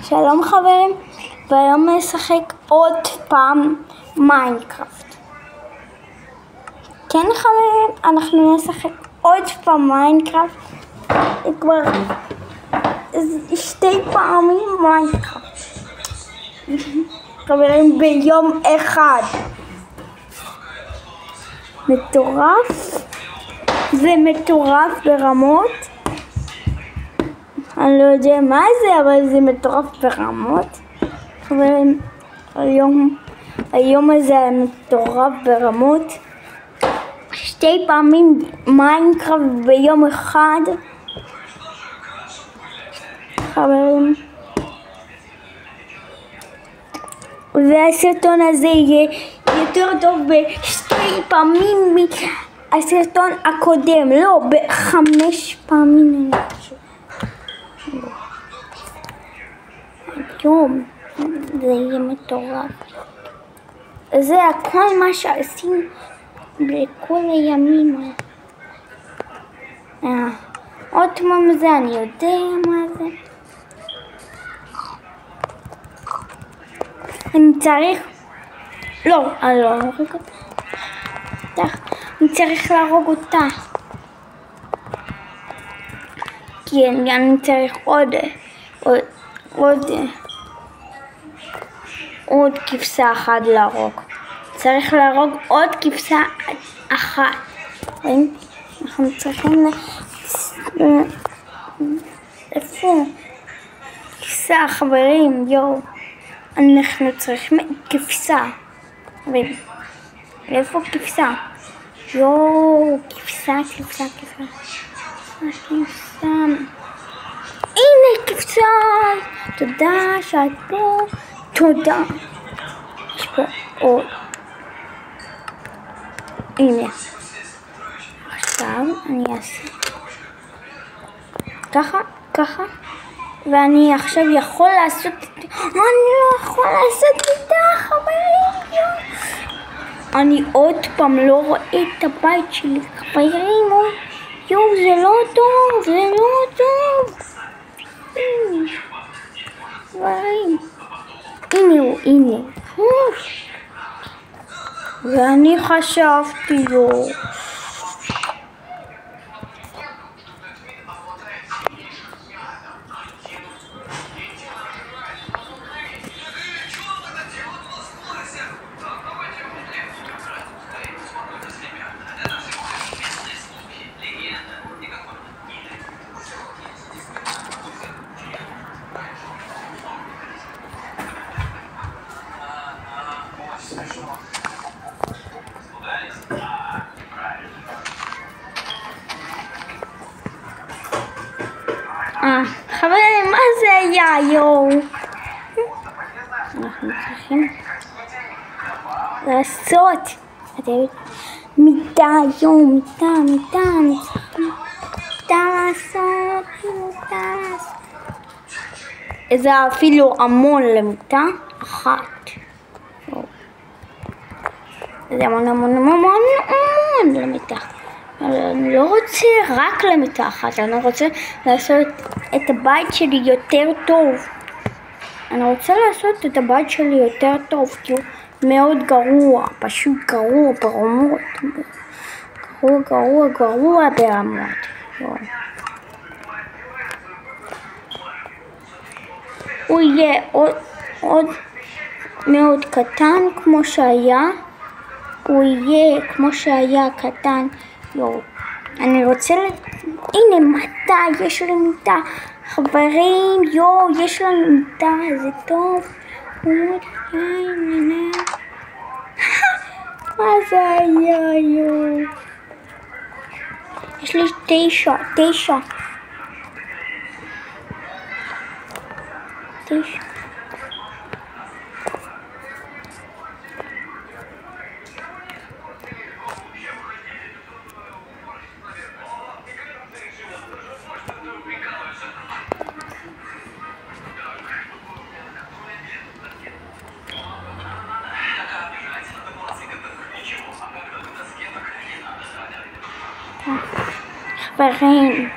שלום חברים, והיום נשחק עוד פעם מיינקראפט. כן חברים, אנחנו נשחק עוד פעם מיינקראפט. כבר שתי פעמים מיינקראפט. חברים, ביום אחד. מטורף. זה מטורף ברמות. אני לא יודע מה זה, אבל זה מטורף ברמות. חברים, היום הזה היה מטורף ברמות. שתי פעמים מיינקראפט ביום אחד. חברים, והסרטון הזה יהיה יותר טוב בשתי פעמים מהסרטון הקודם, לא, ב5 פעמים. היום זה יהיה מטורף. זה הכל מה שעשינו בכל הימים. עוד פעם זה, אני יודע מה זה. אני צריך... לא, אני לא ארוג אותה. אני צריך להרוג אותה. כי אני צריך עוד כבשה אחת להרוג. צריך להרוג עוד כבשה אחת. אנחנו צריכים איפה? כבשה חברים, יואו. אנחנו צריכים כבשה. איפה כבשה? יואו, כבשה. הנה כבשה. תודה שאת פה. תודה. יש פה עוד. הנה. עכשיו אני אעשה ככה. ואני עכשיו יכול לעשות... אני לא יכול לעשות איתה, חברים. אני עוד פעם לא רואה את הבית שלי, חברים. יואו, זה לא טוב, חברים. הנה. ואני חשבתי לו. חברים, מה זה היה, יואו? אנחנו צריכים לעשות מיטה, יואו, מיטה לעשות. זה אפילו המון למיטה אחת. זה המון למיטה. אני לא רוצה רק למיטה אחת, אני רוצה לעשות את הבית שלי יותר טוב. כי הוא מאוד גרוע, פשוט גרוע ברמות. גרוע ברמות. הוא יהיה עוד מאוד קטן כמו שהיה. הוא יהיה כמו שהיה קטן. יואו, אני רוצה הנה מיטה, יש לי מיטה. חברים, יואו, יש לנו מיטה, זה טוב. מה זה היה, יואו? יש לי 9. חברים,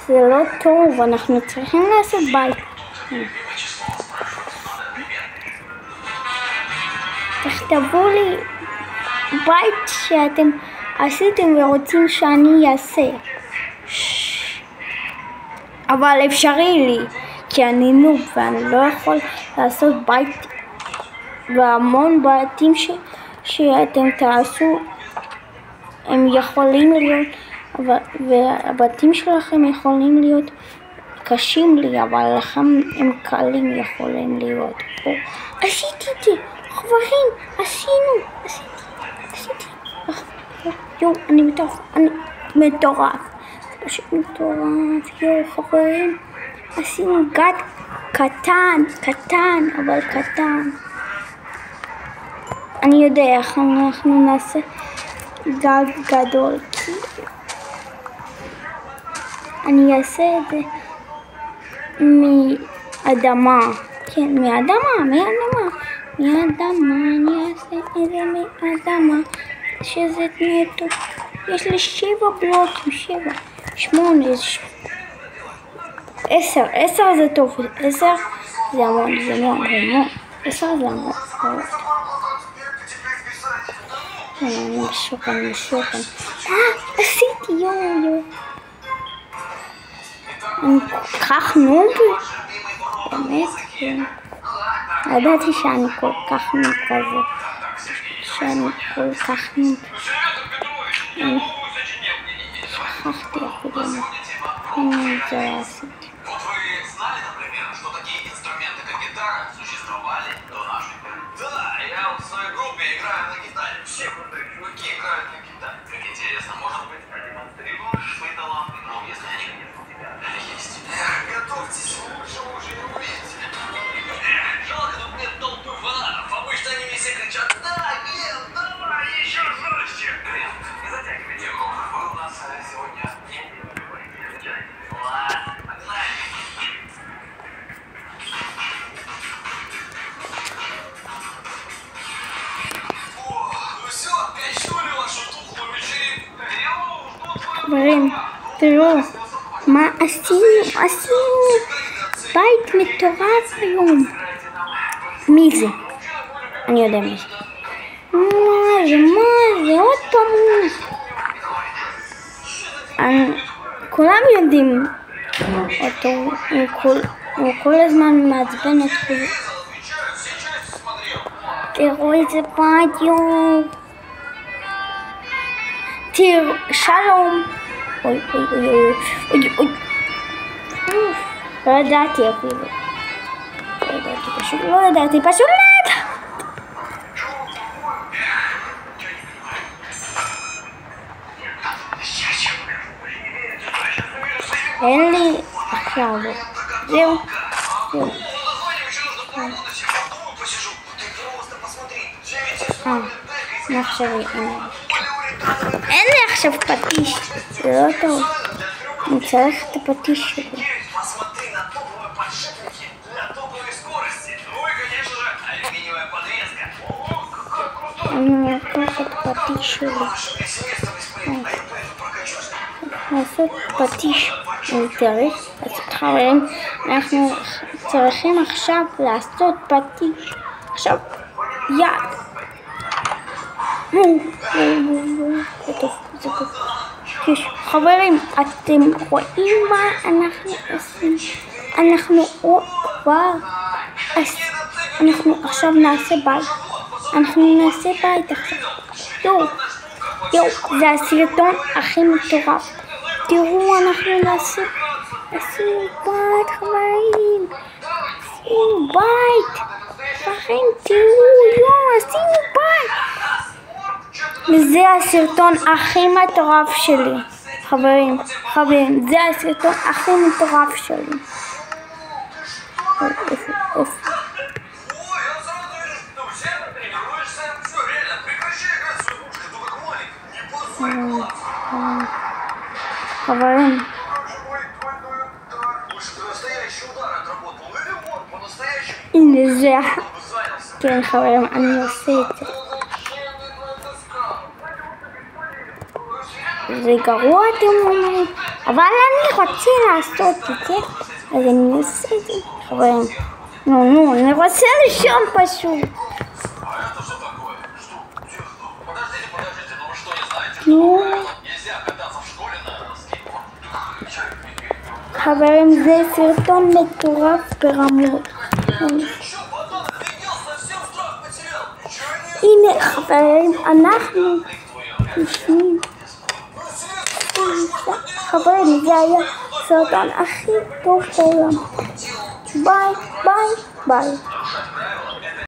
זה לא טוב, אנחנו צריכים לעשות בית. תבואו לי בית שאתם עשיתם ורוצים שאני אעשה. אבל אפשרי לי, כי אני נוב ואני לא יכול לעשות בית, והמון בתים שאתם תעשו הם יכולים להיות, והבתים שלכם יכולים להיות קשים לי, אבל לכם הם קלים יכולים להיות. עשיתי את זה, חברים, עשיתי. יו, אני מטורף, פשוט מטורף, יו חברים, עשינו גג קטן, אבל קטן. אני יודע איך אנחנו נעשה גג גדול, אני אעשה את זה מאדמה, כן, מאדמה, אני אעשה את זה מאדמה, שזה נטו, יש לי 7 בלוקים, 8, 10 זה טוב, 10 זה המון, 10 זה המון. אני משוקן. עשיתי, יו. אני כל כך נוב, באמת, כן. ידעתי שאני כל כך נוב כזה, שכחתי אפילו מה זה עשיתי. חברים, תראו מה עשינו בית מטורף היום. מי זה? אני יודע מי זה. מה זה? עוד פעם. כולם יודעים אותו, הוא כל הזמן מעצבן את כולם. תראו איזה בית יום. שלום. אוי. לא ידעתי אפילו. לא ידעתי. אין לי עכשיו. זהו. אין לי עכשיו פטיש, זה לא טוב, אני צריך את הפטיש שלי. אני אקח את הפטיש שלי. לעשות פטיש, אני צריך לעשות חברים, אנחנו צריכים עכשיו לעשות פטיש. עכשיו, יד. חברים, אתם רואים מה אנחנו עושים? אנחנו עכשיו נעשה בית. עכשיו. יו, זה הסרטון הכי מטורף. תראו, אנחנו עשינו בית, חברים. עשינו בית. וזה הסרטון הכי מטורף שלי, חברים, זה הסרטון הכי מטורף שלי. חברים, הנה זה, כן חברים, אני עושה את זה. זה גרוע אתם אומרים, אבל אני רוצה לעשות את זה, אז אני עושה את זה, חברים. אני רוצה לישון פשוט. חברים, זה סרטון מטורף ברמות. הנה חברים, אנחנו חברים, זה היה הסרטון הכי טוב בעולם. ביי ביי ביי.